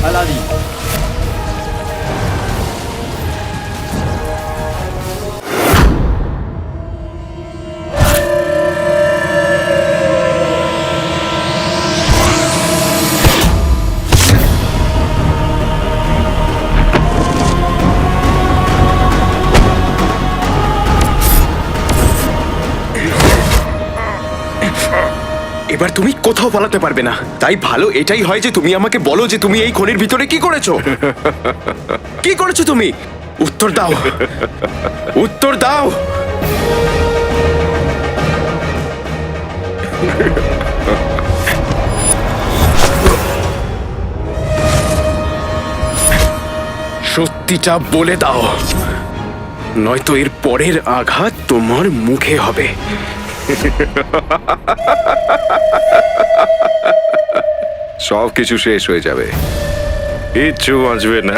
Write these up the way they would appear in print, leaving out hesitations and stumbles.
Aladdin. এবার তুমি কোথাও পালাতে পারবে না, তাই ভালো এটাই হয় যে তুমি আমাকে বলো যে তুমি এই খনির ভিতরে কি করেছো। কি করেছো তুমি? উত্তর দাও, উত্তর দাও। সত্যিটা বলে দাও, নয়তো এর পরের আঘাত তোমার মুখে হবে। সবকিছু শেষ হয়ে যাবে, কিচ্ছু বাঁচবে না।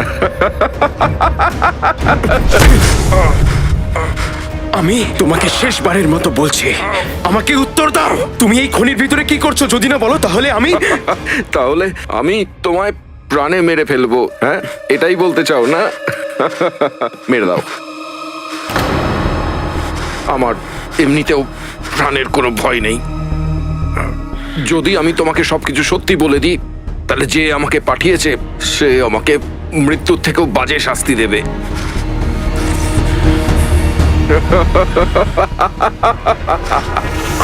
আমি তোমাকে শেষবারের মতো বলছি, আমাকে উত্তর দাও। তুমি এই খনির ভিতরে কি করছো? যদি না বলো তাহলে তাহলে আমি তোমায় প্রাণে মেরে ফেলবো, হ্যাঁ? এটাই বলতে চাও না? মেরে দাও। আমার এমনিতেও প্রাণের কোনো ভয় নেই। যদি আমি তোমাকে সবকিছু সত্যি বলে দিই, তাহলে যে আমাকে পাঠিয়েছে সে আমাকে মৃত্যুর থেকেও বাজে শাস্তি দেবে।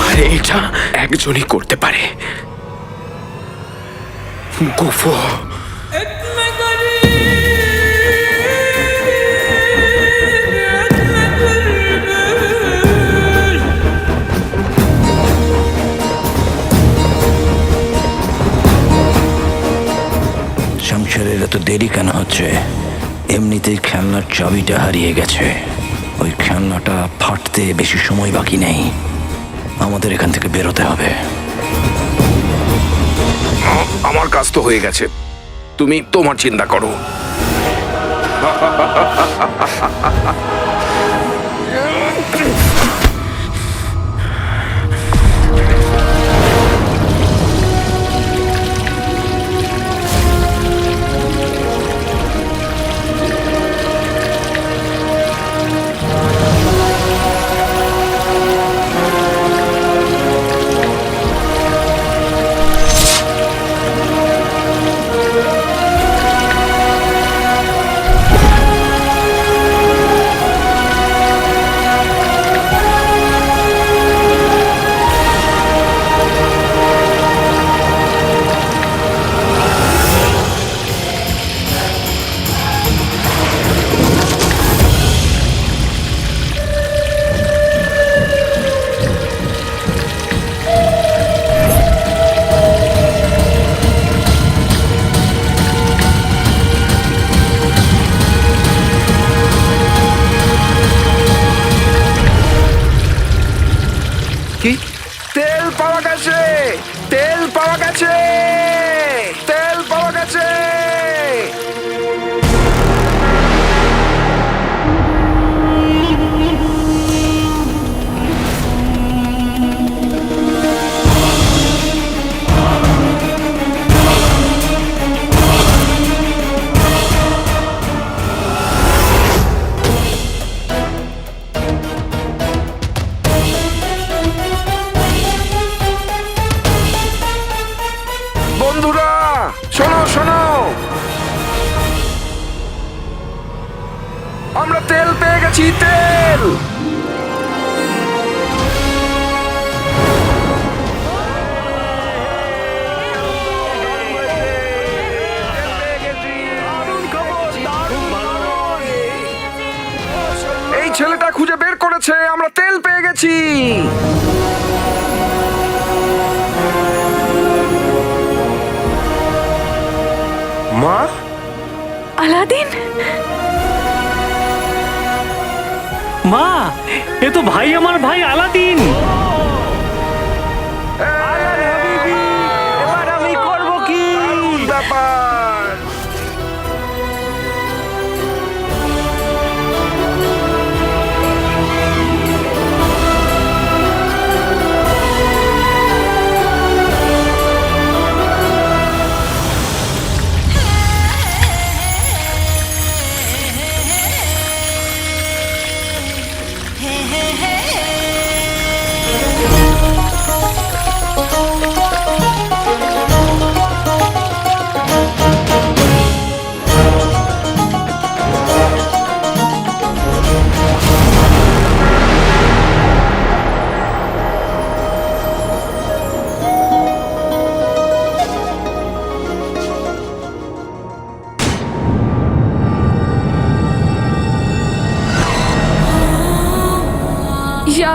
আর এটা একজনই করতে পারে, গুফো। সংসারের এত দেরি কেন হচ্ছে? এমনিতেই খেলনার চাবিটা হারিয়ে গেছে। ওই খেলনাটা ফাটতে বেশি সময় বাকি নেই। আমাদের এখান থেকে বেরোতে হবে। আমার কাজ তো হয়ে গেছে, তুমি তোমার চিন্তা করো। কি? তেল পাওয়া গেছে, তেল পাওয়া গেছে, তেল পাওয়া গেছে। বন্ধুরা শোনো শোনো, আমরা তেল পেয়ে গেছি, তেল। এই ছেলেটা খুঁজে বের করেছে, আমরা তেল পেয়ে গেছি। মা, আলাদিন, মা, এ তো ভাই, আমার ভাই আলাদিন। এবার আমি করব কি? ব্যাপার।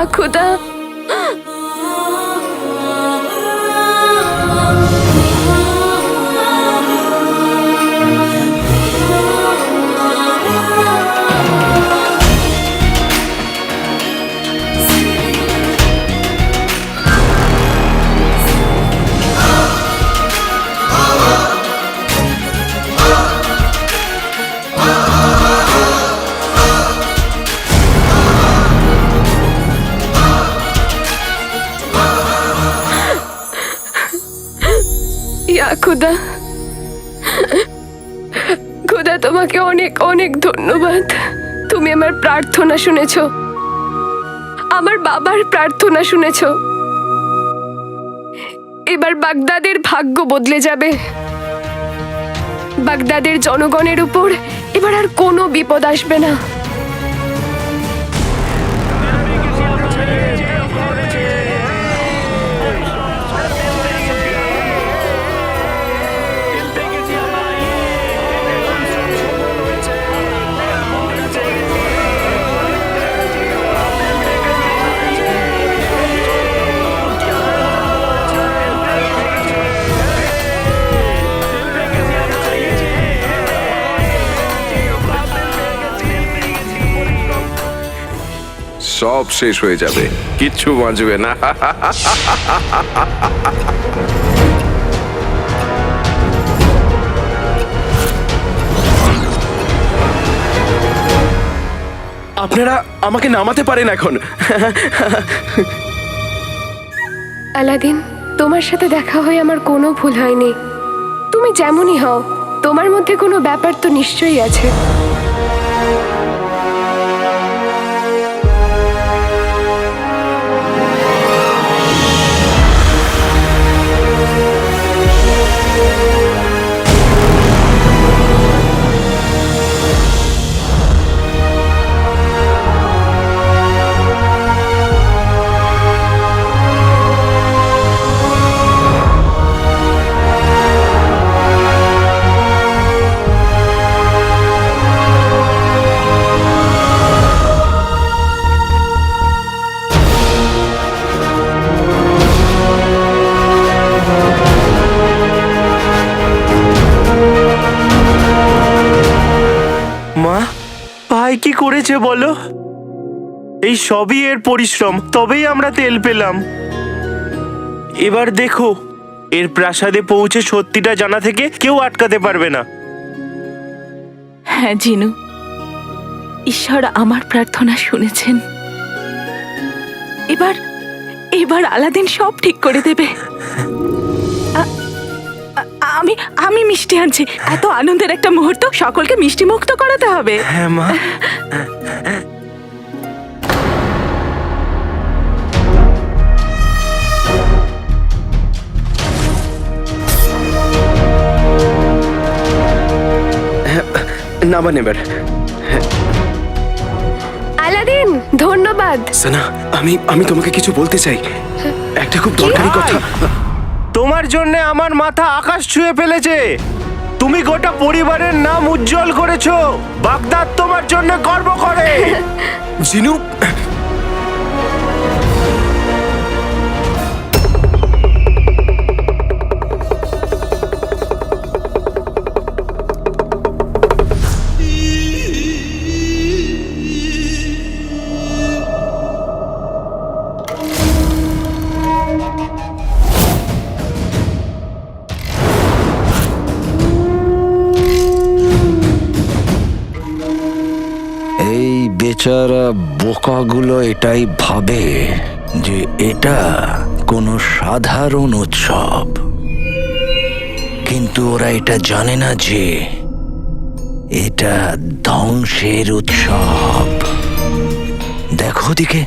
खुदा ইয়া খুদা খুদা তোমাকে অনেক অনেক ধন্যবাদ। তুমি আমার প্রার্থনা শুনেছো, আমার বাবার প্রার্থনা শুনেছো। এবার বাগদাদের ভাগ্য বদলে যাবে। বাগদাদের জনগণের উপর এবার আর কোনো বিপদ আসবে না। সব শেষ হয়ে যাবে, কিচ্ছু বাঁচবে না। আপনারা আমাকে নামাতে পারেন এখন। আলাদিন, তোমার সাথে দেখা হয়ে আমার কোনো ভুল হয়নি। তুমি যেমনই হও, তোমার মধ্যে কোনো ব্যাপার তো নিশ্চয়ই আছে। মা, ভাই কি করেছে বলো? এই সবই এর পরিশ্রম, তবেই আমরা তেল পেলাম। এবার দেখো, এর প্রাসাদে পৌঁছে সত্যিটা জানা থেকে কেউ আটকাতে পারবে না। হ্যাঁ জিনু, ঈশ্বর আমার প্রার্থনা শুনেছেন। এবার এবার আলাদিন সব ঠিক করে দেবে। আমি আমি মিষ্টি আনছি। এত আনন্দের একটা মুহূর্ত, সকলকে মিষ্টি মুক্ত করাতে হবে। হ্যাঁ মা। নামান এবার। আলাদিন, ধন্যবাদ। সানা, আমি তোমাকে কিছু বলতে চাই, একটা খুব দরকারি কথা। তোমার জন্য আমার মাথা আকাশ ছুঁয়ে ফেলেছে। তুমি গোটা পরিবারের নাম উজ্জ্বল করেছো। বাগদাদ তোমার জন্য গর্ব করে। জিনু, এই বেচারা বোকাগুলো এটাই ভাবে যে এটা কোনো সাধারণ উৎসব, কিন্তু ওরা এটা জানে না যে এটা ধ্বংসের উৎসব। দেখো দিকে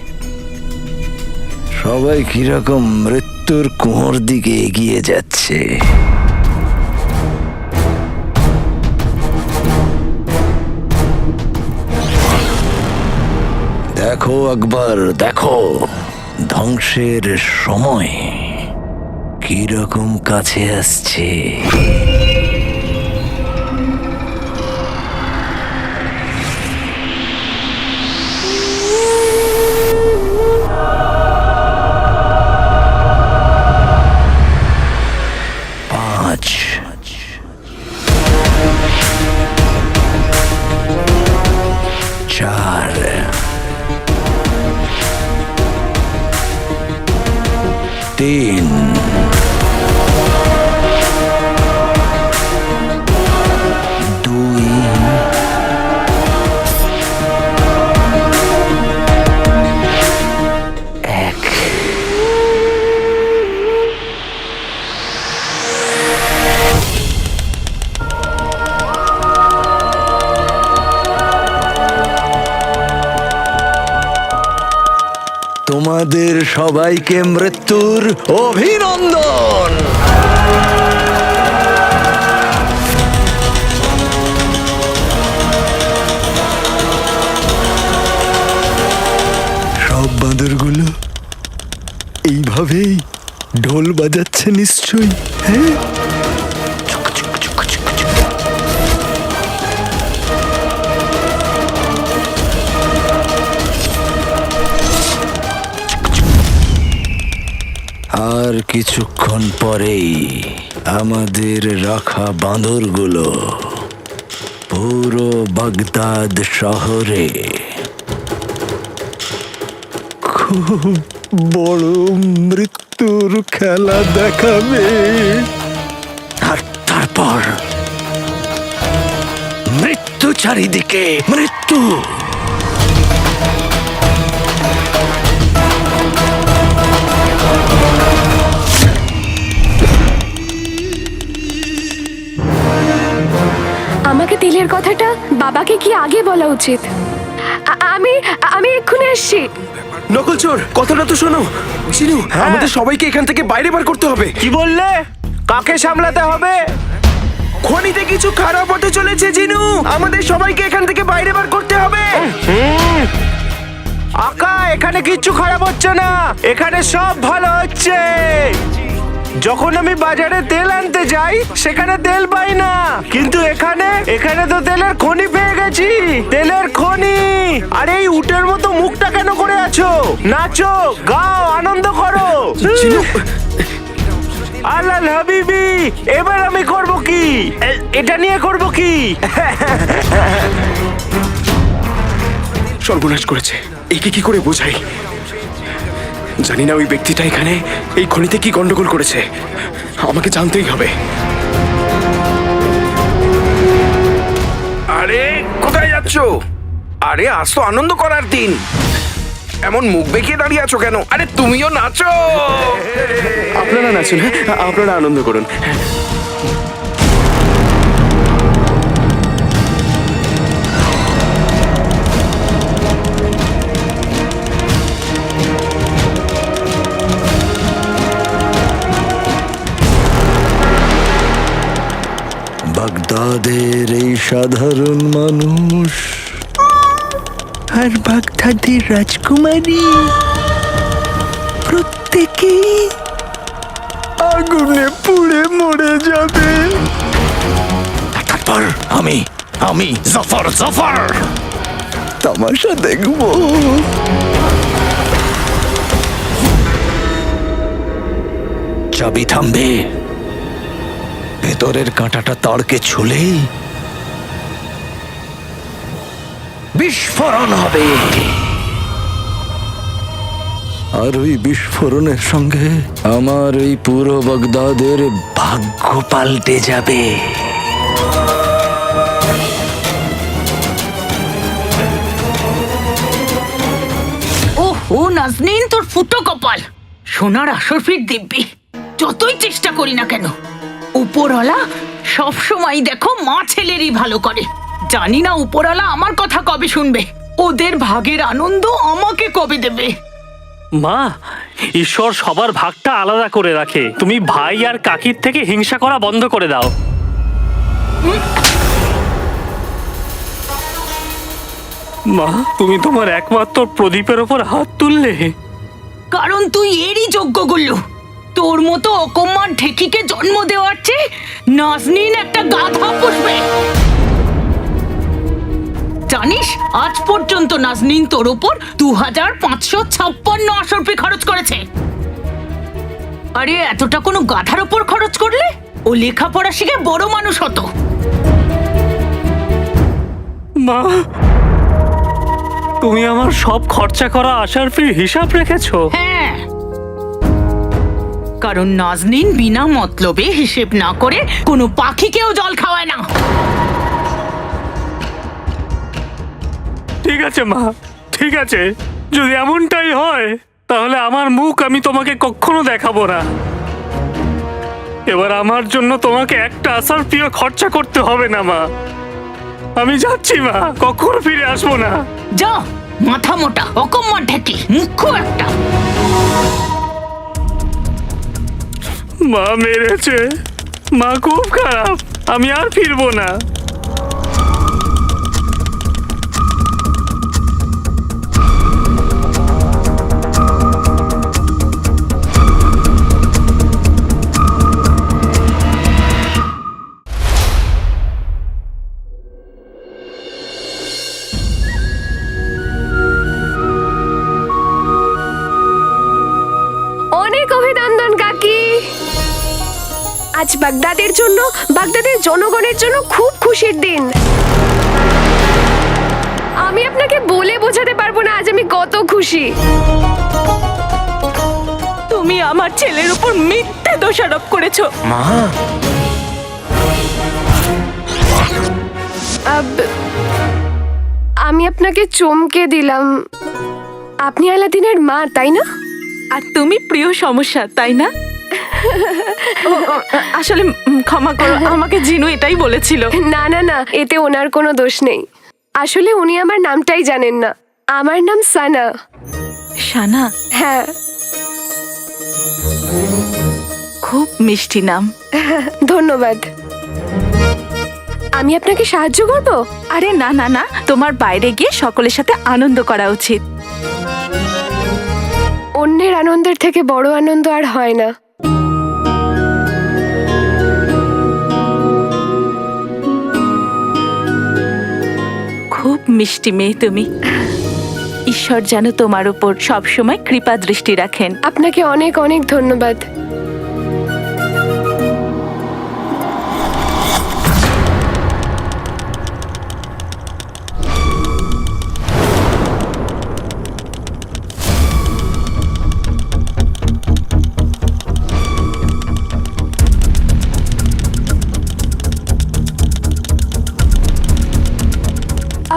সবাই কিরকম মৃত্যুর কুঁয়োর দিকে এগিয়ে যাচ্ছে। দেখো আকবর, দেখো ধ্বংসের সময় কিরকম কাছে আসছে। তোমাদের সবাইকে মৃত্যুর অভিনন্দন। সব বাঁদরগুলো এইভাবেই ঢোল বাজাচ্ছে নিশ্চয়ই, হ্যাঁ? আর কিছুক্ষণ পরেই আমাদের রাখা বাঁদরগুলো পুরো বাগদাদ শহরে খুব বড় মৃত্যুর খেলা দেখাবে। আর তারপর মৃত্যু, চারিদিকে মৃত্যু। আমাকে তেলের কথাটা বাবাকে কি আগে বলা উচিত? আমি আমি এক্ষুনি আসছি। নকল চোর, কথাটা তো শোনো। জিনু, আমাদের সবাইকে এখান থেকে বাইরে বার করতে হবে। কি বললে? কাকে সামলাতে হবে? খনিতে কিছু খারাপ হতে চলেছে জিনু, আমাদের সবাইকে এখান থেকে বাইরে বার করতে হবে। আকা, এখানে কিচ্ছু খারাপ হচ্ছে না, এখানে সব ভালো হচ্ছে। যখন আমি বাজারে তেল আনতে যাই সেখানে তেল পাই না, কিন্তু এখানে তো তেলের খনি পেয়ে গেছি। তেলের খনি। আর এই উটের মতো মুখটা কেন করে আছো? নাচো, গাও, আনন্দ করো। জিনু, আল্লাহ হাবিবি, এবার আমি করব কি? এটা নিয়ে করব কি? সর্বনাশ করেছে। একে কি করে বোঝাই? জানি না ওই ব্যক্তিটা এখানে এই খনিতে কি গন্ডগোল করেছে, আমাকে জানতেই হবে। আরে কোথায় যাচ্ছ? আরে আজ তো আনন্দ করার দিন, এমন মুখ বেঁকিয়ে দাঁড়িয়ে আছো কেন? আরে তুমিও নাচো। আপনারা নাচুন, হ্যাঁ, আপনারা আনন্দ করুন। বাগদাদের এই সাধারণ মানুষ আর বাগদাদের রাজকুমারী প্রত্যেকেই আগুনে পুড়ে মরে যাবে। তারপর আমি জাফর তামাশা দেখবো। চাবি থামবে, ভেতরের কাঁটাটা তাড়কে ছুলেই বিস্ফোরণ হবে। আর ওই বিস্ফোরণের সঙ্গে আমার এই পুরো বাগদাদের ভাগ্য পাল্টে যাবে। ও নাজনীন, তোর ফুটো কপাল। সোনার আসরফির দিব্যি, যতই চেষ্টা করি না কেন উপরওয়ালা সব সময় দেখো মা ছেলেরই ভালো করে। জানি না উপরওয়ালা আমার কথা কবে শুনবে, ওদের ভাগের আনন্দ আমাকে কবে দেবে। মা, ঈশ্বর সবার ভাগটা আলাদা করে রাখে। তুমি ভাই আর কাকির থেকে হিংসা করা বন্ধ করে দাও। মা, তুমি তোমার একমাত্র প্রদীপের ওপর হাত তুললে কারণ তুই এরই যোগ্য গুল্লু। তোর মতো অকম্মার ঢেকিকে জন্ম দেওয়ার চেয়ে নাজনীন একটা গাধা পুষবে। জানিস, আজ পর্যন্ত নাজনীন তোর উপর 2556 আসরফি খরচ করেছে। আরে এতটা কোনো গাধার উপর খরচ করলে ও লেখাপড়া শিখে বড় মানুষ হতো। মা, তুমি আমার সব খরচা করা আশারফির হিসাব রেখেছো? হ্যাঁ, কারণ নাজনীন বিনা মতলবে হিসেব না করে কোনো পাখিকেও জল খাওয়ায় না। ঠিক আছে মা, ঠিক আছে। যদি এমনটাই হয় তাহলে আমার মুখ আমি তোমাকে কখনো দেখাবো না। এবার আমার জন্য তোমাকে একটা আশারফিও খরচা করতে হবে না মা। আমি যাচ্ছি মা, কখনো ফিরে আসবো না। যা, মাথা মোটা অকম্মার ঢেকি, মুখ্য একটা। মা মেরেছে, মা খুব খারাপ, আমি আর ফিরবো না। অনেক অভিনন্দন কাকি। আজ বাগদাদের জন্য, বাগদাদের জনগণের জন্য খুব খুশির দিন। আমি আপনাকে বলে বোঝাতে পারবো না আজ আমি কত খুশি। তুমি আমার ছেলের উপর মিথ্যে দোষারোপ করেছো। মা, আমি আপনাকে চমকে দিলাম। আপনি আলাদিনের মা, তাই না? আর তুমি প্রিয় সমস্যা, তাই না? আসলে ক্ষমা করো, আমাকে জিনু এটাই বলেছিল। না না না, এতে ওনার কোনো দোষ নেই। আসলে উনি আমার নামটাই জানেন না। আমার নাম সানা। শানা, হ্যাঁ। খুব মিষ্টি নাম। ধন্যবাদ। আমি আপনাকে সাহায্য করব? আরে না না না, তোমার বাইরে গিয়ে সকলের সাথে আনন্দ করা উচিত। অন্যের আনন্দের থেকে বড় আনন্দ আর হয় না। খুব মিষ্টি মেয়ে তুমি। ঈশ্বর যেন তোমার উপর সবসময় কৃপা দৃষ্টি রাখেন। আপনাকে অনেক অনেক ধন্যবাদ।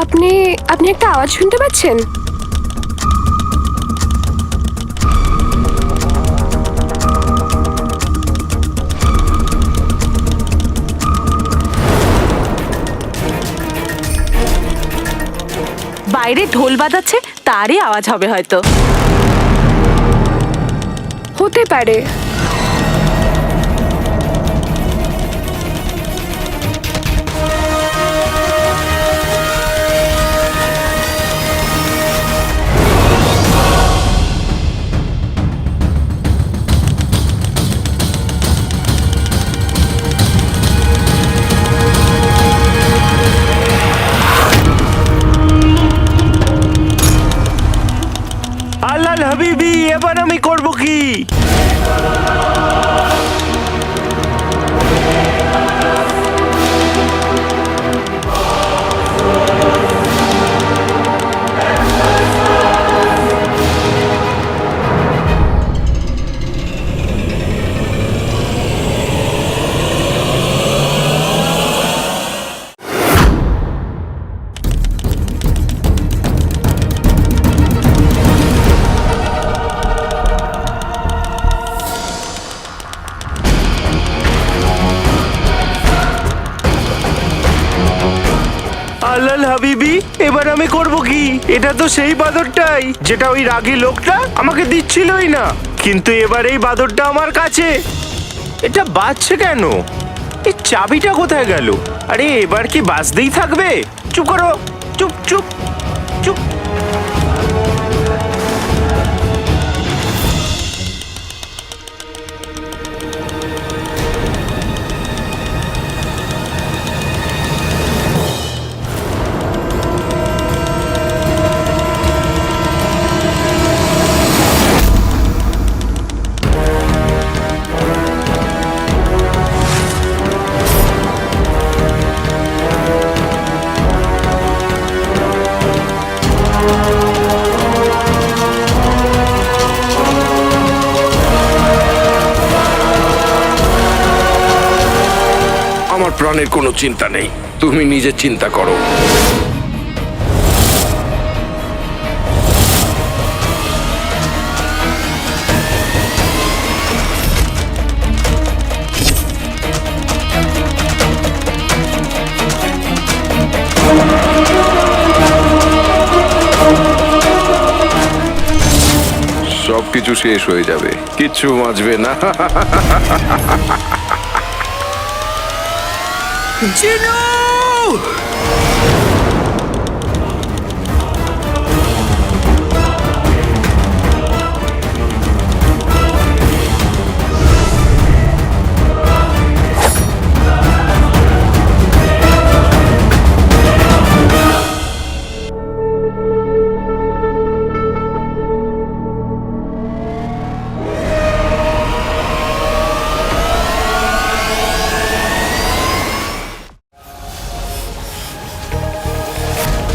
আপনি আপনি একটা আওয়াজ শুনতে পাচ্ছেন? বাইরে ঢোল বাজাচ্ছে, তারই আওয়াজ হবে হয়তো। হতে পারে। আল্লাহ হাবিবি, এবার আমি করব কি? আল্লাহ হাবিবি, এবার আমি করব কি? এটা তো সেই বাদরটাই যেটা ওই রাগী লোকটা আমাকে দিচ্ছিলই না, কিন্তু এবার এই বাদরটা আমার কাছে। এটা বাজছে কেন? এই চাবিটা কোথায় গেল? আরে এবার কি বাজতেই থাকবে? চুপ করো, চুপ চুপ চুপ। আমার প্রাণের কোনো চিন্তা নেই, তুমি নিজে চিন্তা করো। সবকিছু শেষ হয়ে যাবে, কিচ্ছু বাঁচবে না।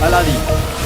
Aladdin.